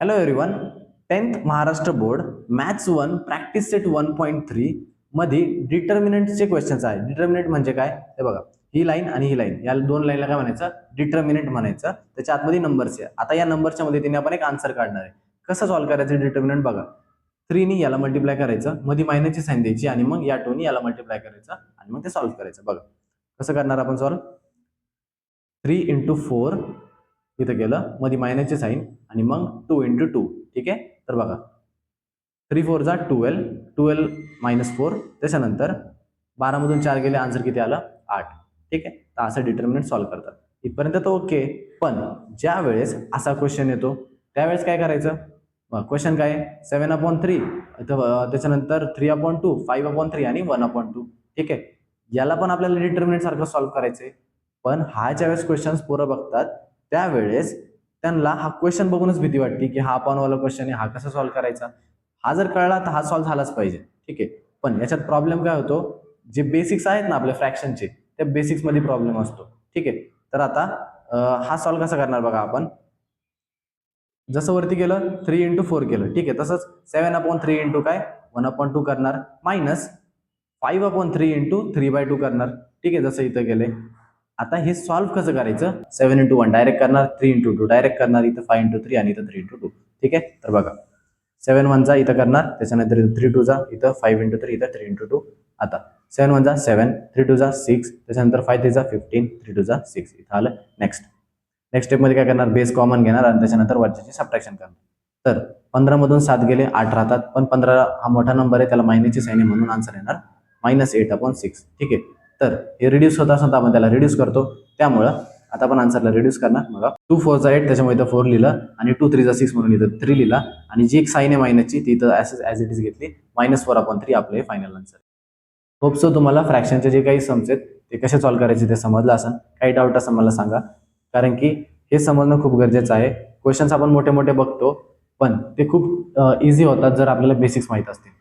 Hello everyone. 10th Maharashtra board maths 1 practice set 1.3 मध्ये डिटर्मिनंटचे questions आहेत. Determinant म्हणजे काय ते बघा. ही लाईन आणि ही लाईन, या दोन लाईनला काय म्हणायचं? डिटर्मिनंट म्हणायचं. त्याच्या आतमध्ये नंबर्स आहे. आता या नंबरच्या मदतीने आपण एक आन्सर काढणार आहे. कसं सॉल्व्ह करायचं डिटर्मिनंट बघा. 3 नी याला मल्टिप्लाय करायचं, मध्ये मायनसची साईन द्यायची आणि मग या 2 नी याला मल्टिप्लाय करायचं आणि मग ते सॉल्व्ह करायचं. बघा कसं करणार आपण सॉल्व्ह. 3 into 4 इथं गेलं, मध्ये मायनसची साईन आणि मग 2 into 2. ठीक आहे. तर बघा 3 4 जा 12, 12 minus 4, त्याच्यानंतर 12 मधून 4 गेले, आन्सर किती आलं? 8. ठीक आहे. तर असं डिटर्मिनंट सॉल्व्ह करतात. इथपर्यंत तर ओके. पण ज्या वेळेस असा क्वेश्चन येतो त्यावेळेस काय करायचं? क्वेश्चन काय? 7/3, त्याच्यानंतर 3/2, 5/3 आणि 1/2. ठीक आहे. याला पण आपल्याला डिटर्मिनंट सारखं सॉल्व्ह करायचंय. पण हा ज्यावेळेस क्वेश्चन्स पोरं बघतात त्यावेळेस त्यांना हा क्वेश्चन बघूनच भीती वाटते की हा अपॉनवाला क्वेश्चन आहे, हा कसा सॉल्व्ह करायचा. हा जर कळला तर हा सॉल्व्ह झालाच पाहिजे. ठीक आहे. पण याच्यात प्रॉब्लेम काय होतो? जे बेसिक्स आहेत ना आपल्या फ्रॅक्शनचे, त्या बेसिक्स मध्ये प्रॉब्लेम असतो. ठीक आहे. तर आता हा सॉल्व्ह कसा करणार बघा आपण. जसं वरती केलं 3 into 4 केलं. ठीक आहे. तसंच 7/3 इंटू काय 1/2 करणार, मायनस 5/3 इंटू 3/2 करणार. ठीक आहे. जसं इथं केलंय. आता हे सॉल्व्ह कसं करायचं? 7 into 1 डायरेक्ट करणार, 3 into 2 डायरेक्ट करणार, इथं 5 into 3 आणि इथं 3 into 2. ठीक आहे. तर बघा 7 1 जा इथं करणार, त्याच्यानंतर इथं 3 2 जा, इथं 5 into 3, इथं 3 into 2. आता 7 1 जा 7, 3 2 जा 6, त्याच्यानंतर 5 3 जा 15, 3 2 जा 6. इथं आलं. नेक्स्ट स्टेपमध्ये काय करणार? बेस कॉमन घेणार आणि त्याच्यानंतर वरच्याची सबट्रॅक्शन करणार. तर 15 मधून 7 गेले, 8 राहतात. पण 15 हा मोठा नंबर आहे, त्याला मायनसची साईन आहे म्हणून आन्सर येणार -8/6. ठीक आहे. तर हे रिड्यूस होत असं आपण त्याला रिड्यूस करतो. त्यामुळं आता आपण आन्सरला रिड्यूस करणार. बघा 2 4 जा 8, त्याच्यामुळे इथं 4 लिहिलं आणि 2 3 जा 6 म्हणून इथं 3 लिहिला आणि जी एक साईन आहे मायनसची ती इथं ॲज इट इज घेतली. -4/3 आपलं हे फायनल आन्सर. होप सो तुम्हाला फ्रॅक्शनचे जे काही सम्स आहेत ते कसे सॉल्व्ह करायचे ते समजलं असेल. काही डाऊट असेल मला सांगा, कारण की हे समजणं खूप गरजेचं आहे. क्वेश्चन्स आपण मोठे मोठे बघतो पण ते खूप इझी होतात जर आपल्याला बेसिक्स माहीत असतील.